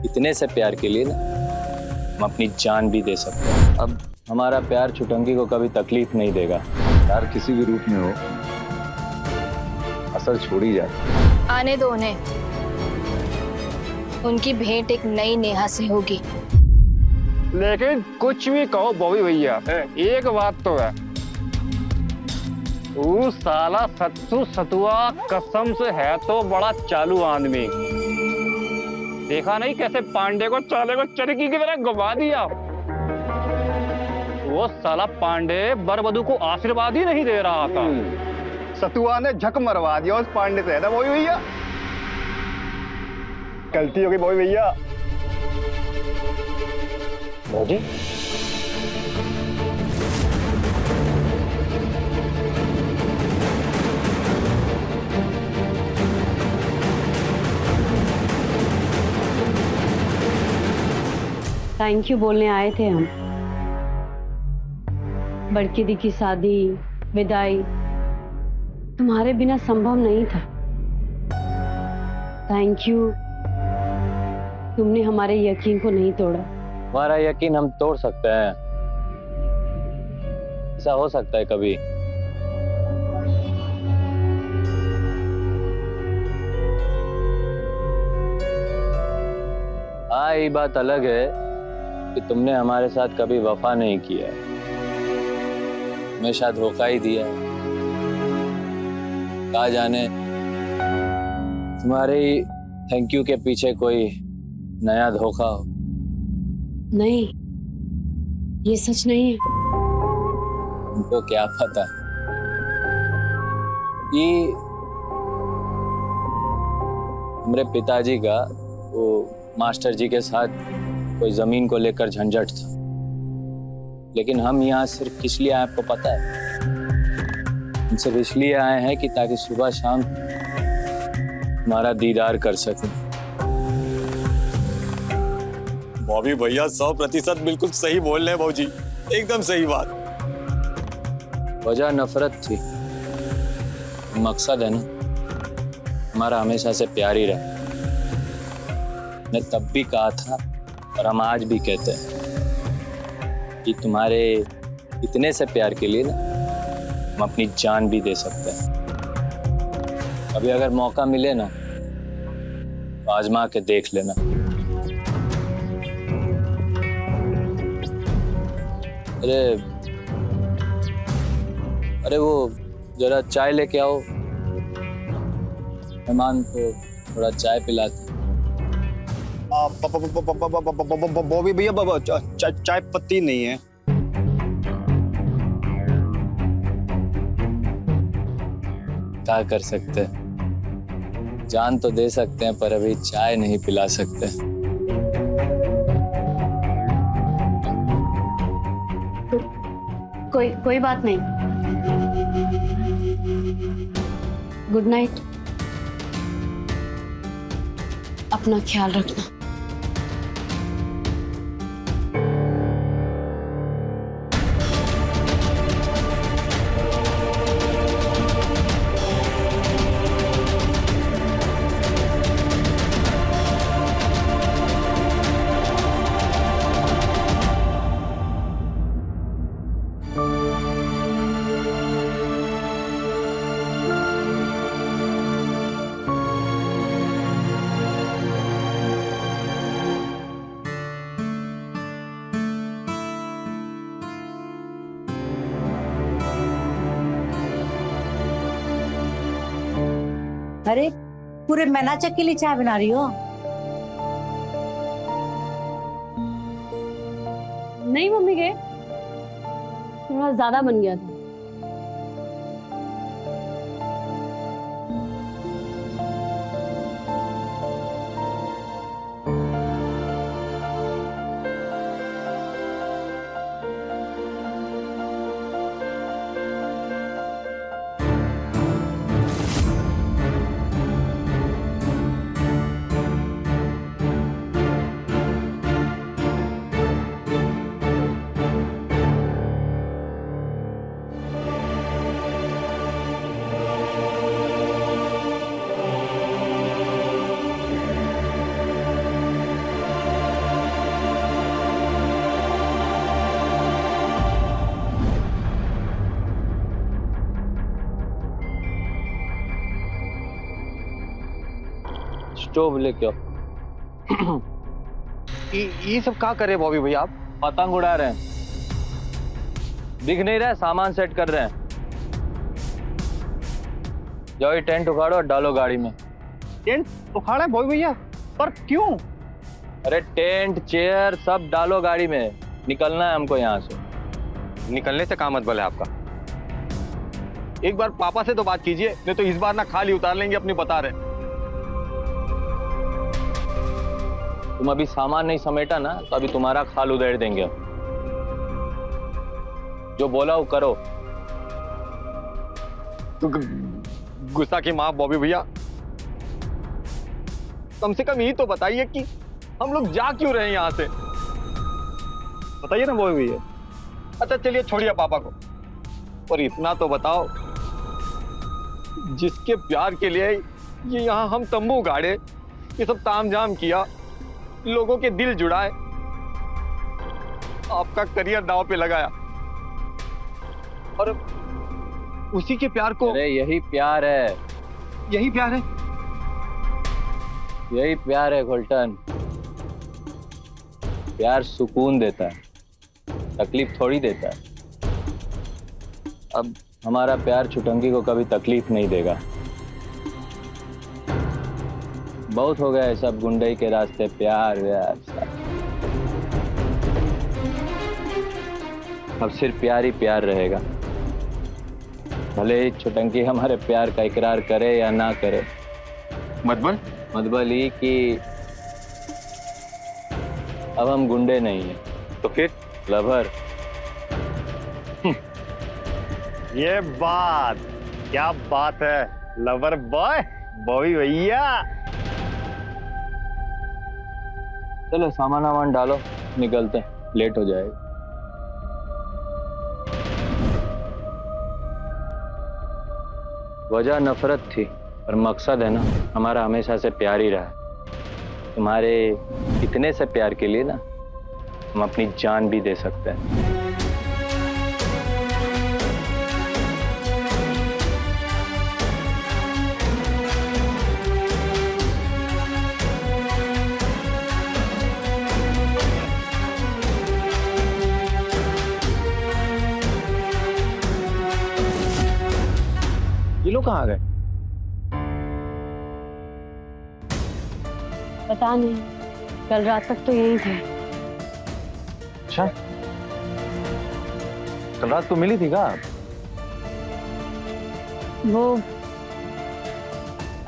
इतने से प्यार के लिए ना हम अपनी जान भी दे सकते हैं। अब हमारा प्यार छुटंकी को कभी तकलीफ नहीं देगा। प्यार किसी भी रूप में हो, असर छोड़ ही जाए। आने दो उन्हें, उनकी भेंट एक नई नेहा से होगी। लेकिन कुछ भी कहो बॉबी भैया, एक बात तो है, वो साला सत्तू सतुआ कसम से है तो बड़ा चालू आदमी। देखा नहीं कैसे पांडे को चाले को चरकी की तरह घुमा दिया। वो साला पांडे बरबधू को आशीर्वाद ही नहीं दे रहा था। सतुआ ने झक मरवा दिया उस पांडे से, है ना बॉबी भैया? गलती हो गई बॉबी भैया। जी थैंक यू बोलने आए थे हम। बड़की दी की शादी, विदाई तुम्हारे बिना संभव नहीं था। थैंक यू, तुमने हमारे यकीन को नहीं तोड़ा। हमारा यकीन हम तोड़ सकते हैं, ऐसा हो सकता है कभी। हाँ, ये बात अलग है कि तुमने हमारे साथ कभी वफा नहीं किया, हमेशा धोखा ही दिया। कहा जाने तुम्हारे थैंक यू के पीछे कोई नया धोखा हो। नहीं, ये सच नहीं है। उनको क्या पता, ये हमारे पिताजी का वो मास्टर जी के साथ कोई जमीन को लेकर झंझट था। लेकिन हम यहाँ सिर्फ किस लिए आए आपको पता है? हम सिर्फ इसलिए आए हैं कि ताकि सुबह शाम हमारा दीदार कर सकें। बॉबी भैया 100% बिल्कुल सही बोल रहे हैं भाऊजी, एकदम सही बात। वजह नफरत थी, मकसद है ना हमारा हमेशा से प्यार ही रहा। मैं तब भी कहा था और हम आज भी कहते हैं कि तुम्हारे इतने से प्यार के लिए ना हम अपनी जान भी दे सकते हैं। अभी अगर मौका मिले ना तो आजमा के देख लेना। अरे वो जरा चाय लेके आओ, मेहमान को थोड़ा चाय पिलाते। बॉबी भैया चाय पत्ती नहीं है। क्या कर सकते हैं, जान तो दे सकते हैं पर अभी चाय नहीं पिला सकते। कोई बात नहीं। गुड नाइट, अपना ख्याल रखना। अरे पूरे मैनाचक के लिए चाय बना रही हो? नहीं मम्मी के थोड़ा ज्यादा बन गया था। स्टोव लेके आओ। ये सब क्या करे बॉबी भैया आप? पतंग उड़ा रहे हैं। दिख नहीं रहा है, सामान सेट कर रहे हैं। जाओ ये टेंट उखाड़ो और डालो गाड़ी में। टेंट उखाड़ा है बॉबी भैया, पर क्यों? अरे टेंट चेयर सब डालो गाड़ी में, निकलना है हमको यहाँ से। निकलने से काम मतलब है आपका। एक बार पापा से तो बात कीजिए, नहीं तो इस बार ना खाली उतार लेंगे अपनी बता रहे। तुम अभी सामान नहीं समेटा ना, तो अभी तुम्हारा खाल उधेड़ देंगे। जो बोला वो करो। तो गुस्सा की माँ बॉबी भैया, कम से कम यही तो बताइए कि हम लोग जा क्यों रहे हैं यहाँ से? बताइए ना बॉबी भैया। अच्छा चलिए छोड़िए पापा को, और इतना तो बताओ, जिसके प्यार के लिए ये यहाँ हम तंबू गाड़े, ये सब तामझाम किया, लोगों के दिल जुड़ाए, आपका करियर दांव पे लगाया, और उसी के प्यार को। अरे यही प्यार है, यही प्यार है। यही प्यार है गुलटन। प्यार सुकून देता है, तकलीफ थोड़ी देता है। अब हमारा प्यार छुटंकी को कभी तकलीफ नहीं देगा। बहुत हो गया है सब गुंडई के रास्ते, प्यार व्यार सब। अब सिर्फ प्यार ही प्यार रहेगा, भले ही छुटंकी हमारे प्यार का इकरार करे या ना करे। मतलब ये कि अब हम गुंडे नहीं हैं, तो फिर लवर। ये बात, क्या बात है लवर बॉय, बॉबी भैया। चलो सामान वामान डालो, निकलते हैं, लेट हो जाएगा। वजह नफरत थी, पर मकसद है ना हमारा हमेशा से प्यार ही रहा है। तुम्हारे इतने से प्यार के लिए ना हम अपनी जान भी दे सकते हैं। ये लोग कहाँ आ गए? पता नहीं, कल रात तक तो यहीं थे। अच्छा, कल रात को मिली थी क्या आप? वो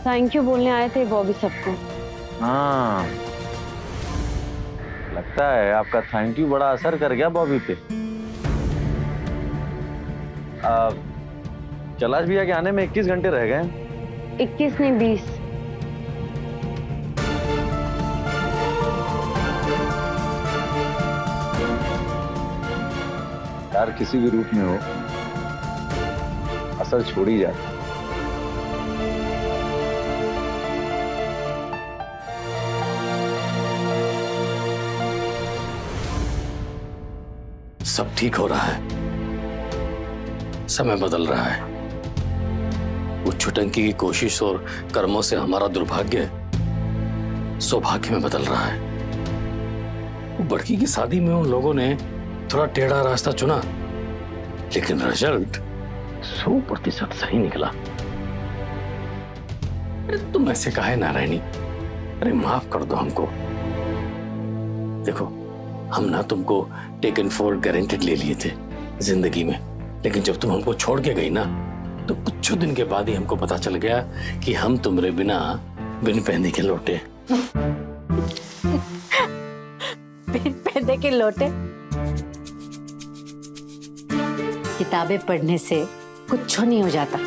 थैंक यू बोलने आए थे बॉबी सबको। हाँ, लगता है आपका थैंक यू बड़ा असर कर गया बॉबी पे। कैलाश भैया के आने में 21 घंटे रह गए। 21 नहीं 20। यार किसी भी रूप में हो, असर छोड़ ही जाता है। सब ठीक हो रहा है, समय बदल रहा है। वो छुटंकी की कोशिश और कर्मों से हमारा दुर्भाग्य सौभाग्य में बदल रहा है। वो बड़की की शादी में उन लोगों ने थोड़ा टेढ़ा रास्ता चुना, लेकिन रिजल्ट 100% सही निकला। अरे तुम ऐसे काहे नारायणी? अरे माफ कर दो हमको। देखो हम ना तुमको टेकन फॉर गारंटेड ले लिए थे जिंदगी में, लेकिन जब तुम हमको छोड़ के गई ना, तो कुछ दिन के बाद ही हमको पता चल गया कि हम तुम्हारे बिना बिन पहने के लौटे। बिन पहने के लौटे? किताबें पढ़ने से कुछ नहीं हो जाता।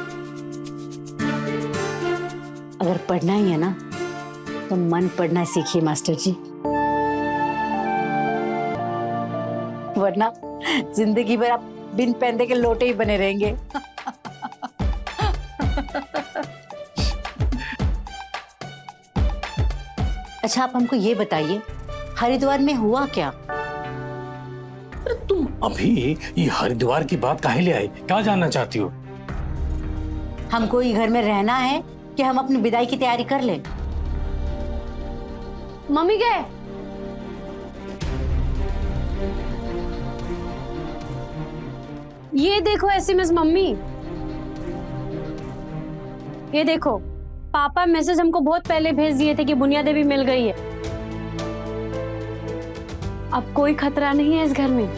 अगर पढ़ना ही है ना, तो मन पढ़ना सीखिए मास्टर जी, वरना जिंदगी भर आप बिन पहने के लोटे ही बने रहेंगे। अच्छा आप हमको ये बताइए, हरिद्वार में हुआ क्या? अरे तुम अभी ये हरिद्वार की बात काहे ले आई? क्या जानना चाहती हो? हमको ये घर में रहना है कि हम अपनी विदाई की तैयारी कर लें? मम्मी गए। ये देखो एसएमएस मम्मी, ये देखो पापा मैसेज हमको बहुत पहले भेज दिए थे कि बुनिया देवी मिल गई है। अब कोई खतरा नहीं है इस घर में।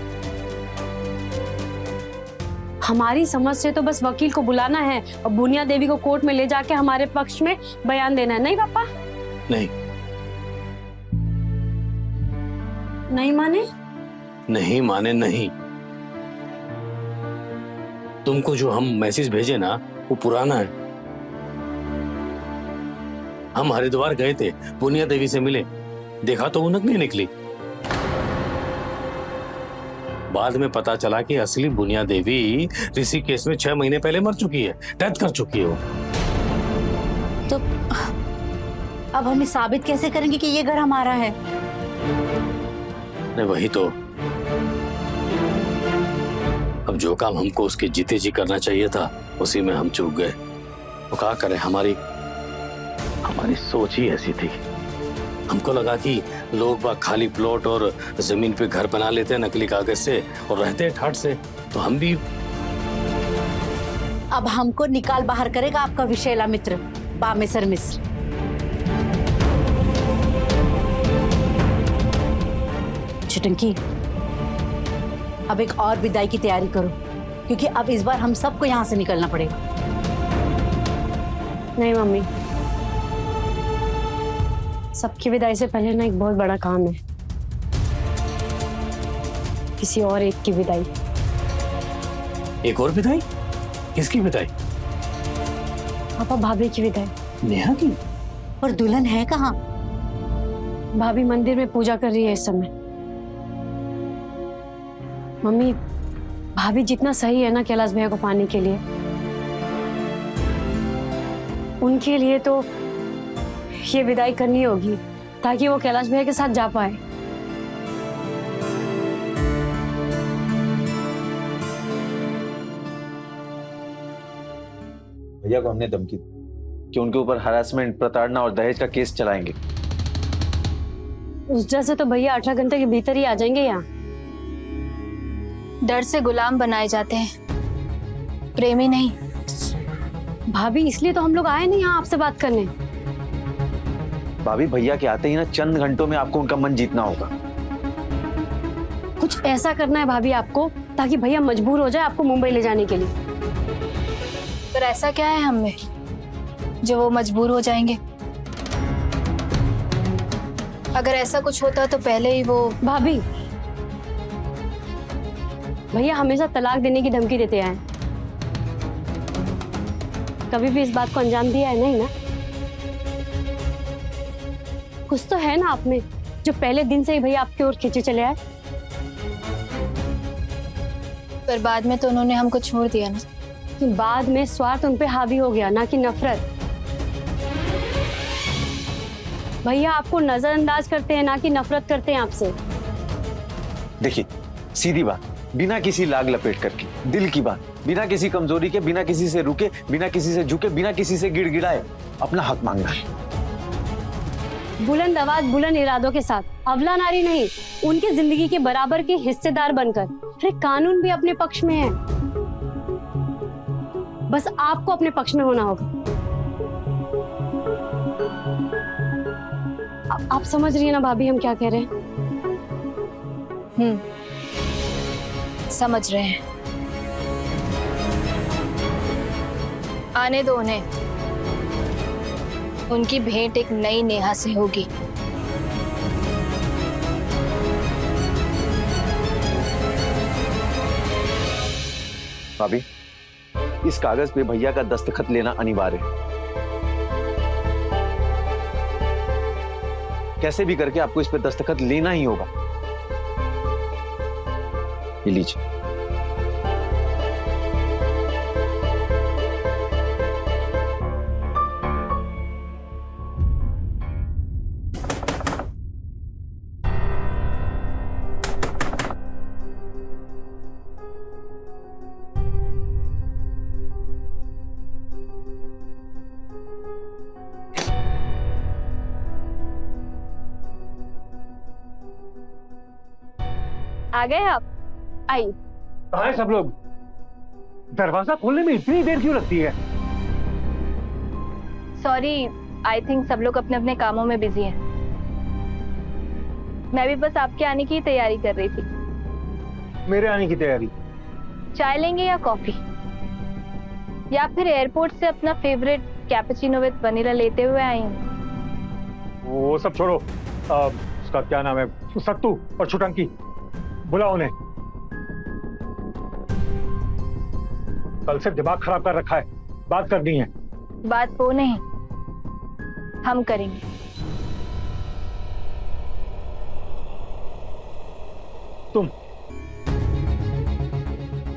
हमारी समझ से तो बस वकील को बुलाना है और बुनिया देवी को कोर्ट में ले जाके हमारे पक्ष में बयान देना है। नहीं पापा? नहीं नहीं माने? नहीं माने नहीं। तुमको जो हम मैसेज भेजे ना वो पुराना है। हम हरिद्वार गए थे, बुनिया देवी से मिले, देखा तो वो नकली निकली। बाद में पता चला कि असली बुनिया देवी ऋषिकेश में 6 महीने पहले मर चुकी है, डेथ कर चुकी है वो। तो अब हम ये साबित कैसे करेंगे कि ये घर हमारा है? नहीं वही तो, अब जो काम हमको उसके जीते जी करना चाहिए था उसी में हम चूक गए। तो क्या करें, हमारी सोच ही ऐसी थी। हमको लगा कि लोग बाग खाली प्लॉट और जमीन पे घर बना लेते हैं नकली कागज से और रहते हैं ठाट से, तो हम भी। अब हमको निकाल बाहर करेगा आपका विशैला मित्र बामेसर मिश्र। छुटंकी, अब एक और विदाई की तैयारी करो, क्योंकि अब इस बार हम सबको यहाँ से निकलना पड़ेगा। नहीं मम्मी, सबकी विदाई से पहले ना एक बहुत बड़ा काम है, किसी और एक की विदाई। एक और विदाई? किसकी विदाई? पापा भाभी की विदाई। नेहा की? और दुल्हन है कहाँ? भाभी मंदिर में पूजा कर रही है इस समय। मम्मी, भाभी जितना सही है ना कैलाश भैया को पाने के लिए, उनके लिए तो ये विदाई करनी होगी ताकि वो कैलाश भैया के साथ जा पाए। भैया को हमने धमकी दी कि उनके ऊपर हरासमेंट, प्रताड़ना और दहेज का केस चलाएंगे। उस डर से तो भैया 18 घंटे के भीतर ही आ जाएंगे यहाँ। डर से गुलाम बनाए जाते हैं, प्रेमी नहीं। भाभी इसलिए तो हम लोग आए नहीं यहाँ आपसे बात करने। भाभी भैया के आते ही ना चंद घंटों में आपको उनका मन जीतना होगा। कुछ ऐसा करना है भाभी आपको ताकि भैया मजबूर हो जाए आपको मुंबई ले जाने के लिए। पर ऐसा क्या है हम में जो वो मजबूर हो जाएंगे? अगर ऐसा कुछ होता तो पहले ही वो। भाभी, भैया हमेशा तलाक देने की धमकी देते आए, कभी भी इस बात को अंजाम दिया है नहीं ना? कुछ तो है ना आप में जो पहले दिन से ही भैया आपकी ओर खींचे चले आए। पर बाद में तो उन्होंने हमको छोड़ दिया ना। कि बाद में स्वार्थ उन पे हावी हो गया, ना कि नफरत। भैया आपको नजरअंदाज करते हैं, ना कि नफरत करते हैं आपसे। देखिए सीधी बात, बिना किसी लाग लपेट करके, दिल की बात, बिना किसी कमजोरी के, बिना किसी से रुके, बिना किसी से झुके, बिना किसी से गिड़गिड़ाए अपना हक मांगना है। बुलंद आवाज, बुलंद इरादों के साथ, अबला नारी नहीं, उनकी जिंदगी के बराबर के हिस्सेदार बनकर। अरे कानून भी अपने पक्ष में है, बस आपको अपने पक्ष में होना होगा। आप समझ रही है ना भाभी हम क्या कह रहे हैं? समझ रहे हैं। आने दो उन्हें, उनकी भेंट एक नई नेहा से होगी। भाभी, इस कागज पे भैया का दस्तखत लेना अनिवार्य है। कैसे भी करके आपको इस पे दस्तखत लेना ही होगा। ये लीजिए। आ गए आप? आइए। कहाँ है सब लोग? दरवाजा खोलने में इतनी देर क्यों लगती है? सॉरी, आई थिंक सब लोग अपने अपने कामों में बिजी हैं। मैं भी बस आपके आने की तैयारी कर रही थी। मेरे आने की तैयारी? चाय लेंगे या कॉफी, या फिर एयरपोर्ट से अपना फेवरेट कैपुचिनो विद वनीला लेते हुए आई हूँ। वो सब छोड़ो। उसका क्या नाम है, सत्तू और छुटंकी, बुलाओ उन्हें। कल से दिमाग खराब कर रखा है, बात करनी है। बात वो नहीं, हम करेंगे। तुम?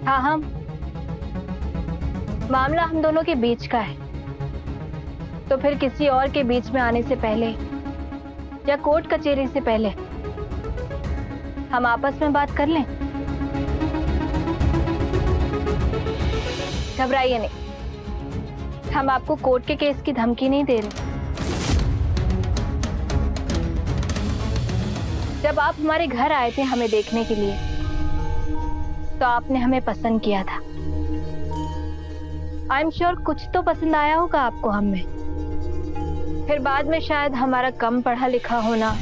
हाँ, हम। मामला हम दोनों के बीच का है, तो फिर किसी और के बीच में आने से पहले या कोर्ट कचहरी से पहले हम आपस में बात कर लें। घबराइए नहीं, हम आपको कोर्ट के केस की धमकी नहीं दे रहे। जब आप हमारे घर आए थे हमें देखने के लिए, तो आपने हमें पसंद किया था। आई एम श्योर कुछ तो पसंद आया होगा आपको हम में। फिर बाद में शायद हमारा कम पढ़ा लिखा होना,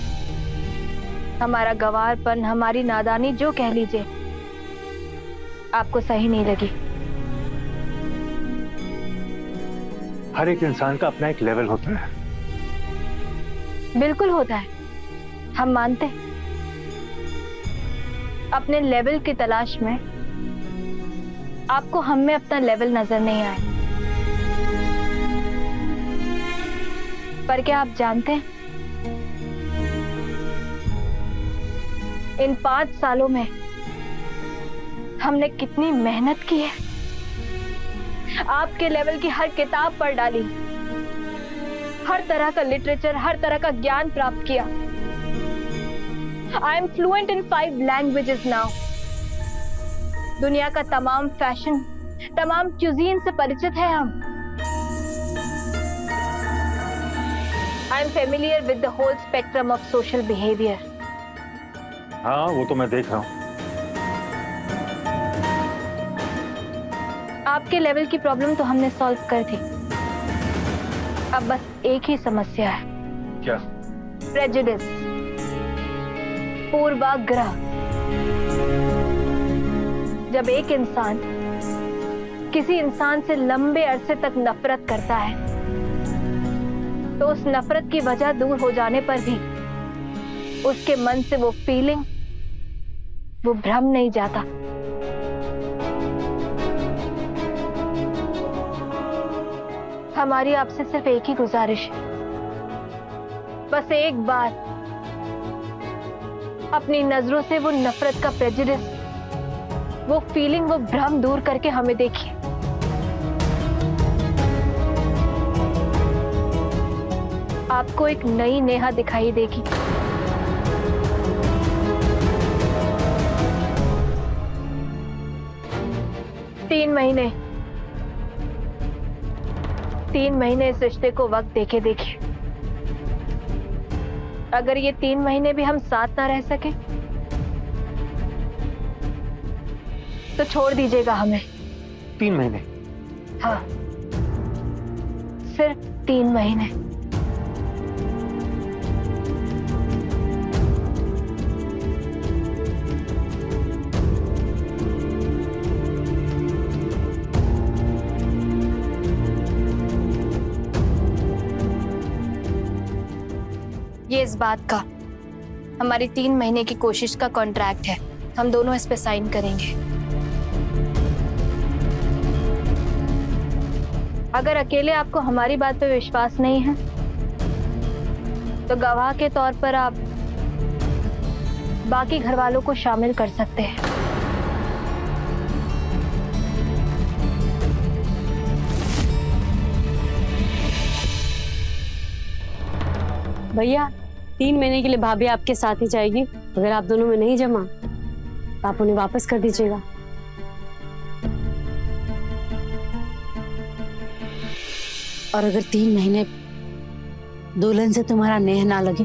हमारा गंवारपन, हमारी नादानी, जो कह लीजिए, आपको सही नहीं लगी। हर एक इंसान का अपना एक लेवल होता है। बिल्कुल होता है, हम मानते हैं। अपने लेवल की तलाश में आपको हम में अपना लेवल नजर नहीं आया, पर क्या आप जानते हैं, इन 5 सालों में हमने कितनी मेहनत की है। आपके लेवल की हर किताब पढ़ डाली, हर तरह का लिटरेचर, हर तरह का ज्ञान प्राप्त किया। I am fluent in 5 languages now. दुनिया का तमाम फैशन, तमाम क्यूजीन से परिचित है हम। I am familiar with the whole spectrum of social behavior. हाँ, वो तो मैं देख रहा हूँ। आपके लेवल की प्रॉब्लम तो हमने सॉल्व कर दी। अब बस एक ही समस्या है। क्या? प्रेजुडिस, पूर्वाग्रह। जब एक इंसान किसी इंसान से लंबे अरसे तक नफरत करता है, तो उस नफरत की वजह दूर हो जाने पर भी उसके मन से वो फीलिंग, वो भ्रम नहीं जाता। हमारी आपसे सिर्फ एक ही गुजारिश है, बस एक बार अपनी नजरों से वो नफरत का प्रेजुडिस, वो फीलिंग, वो भ्रम दूर करके हमें देखिए। आपको एक नई नेहा दिखाई देगी। तीन महीने इस रिश्ते को वक्त देके देखिए। अगर ये 3 महीने भी हम साथ ना रह सके, तो छोड़ दीजिएगा हमें। 3 महीने? हाँ, सिर्फ 3 महीने। ये इस बात का, हमारी 3 महीने की कोशिश का कॉन्ट्रैक्ट है। हम दोनों इस पे साइन करेंगे। अगर अकेले आपको हमारी बात पे विश्वास नहीं है, तो गवाह के तौर पर आप बाकी घर वालों को शामिल कर सकते हैं। भैया 3 महीने के लिए भाभी आपके साथ ही जाएगी। अगर आप दोनों में नहीं जमा तो आप उन्हें वापस कर दीजिएगा। और अगर 3 महीने दुल्हन से तुम्हारा नेह ना लगे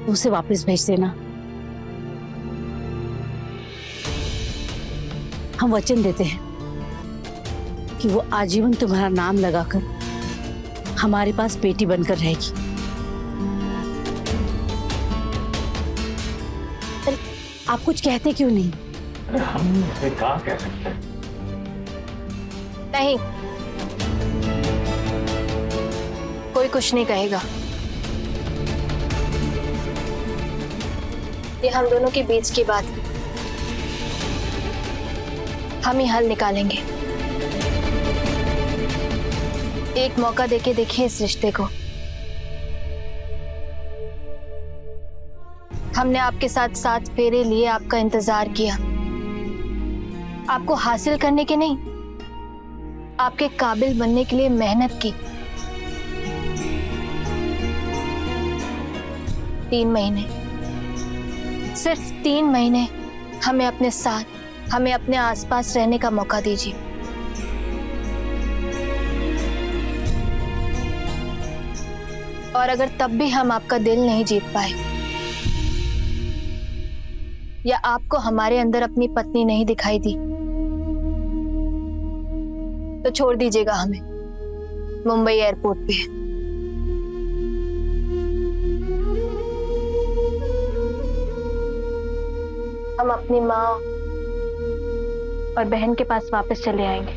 उसे वापस भेज देना। हम वचन देते हैं कि वो आजीवन तुम्हारा नाम लगाकर हमारे पास बेटी बनकर रहेगी। अरे, आप कुछ कहते क्यों नहीं? अरे हम इसे क्या कह सकते हैं? नहीं, कोई कुछ नहीं कहेगा। ये हम दोनों के बीच की बात है, हम ही हल निकालेंगे। एक मौका देके देखिए इस रिश्ते को। हमने आपके साथ 7 फेरे लिए, आपका इंतजार किया, आपको हासिल करने के नहीं, आपके काबिल बनने के लिए मेहनत की। 3 महीने, सिर्फ 3 महीने हमें अपने साथ, हमें अपने आसपास रहने का मौका दीजिए। और अगर तब भी हम आपका दिल नहीं जीत पाए या आपको हमारे अंदर अपनी पत्नी नहीं दिखाई दी, तो छोड़ दीजिएगा हमें मुंबई एयरपोर्ट पे। हम अपनी माँ और बहन के पास वापस चले आएंगे।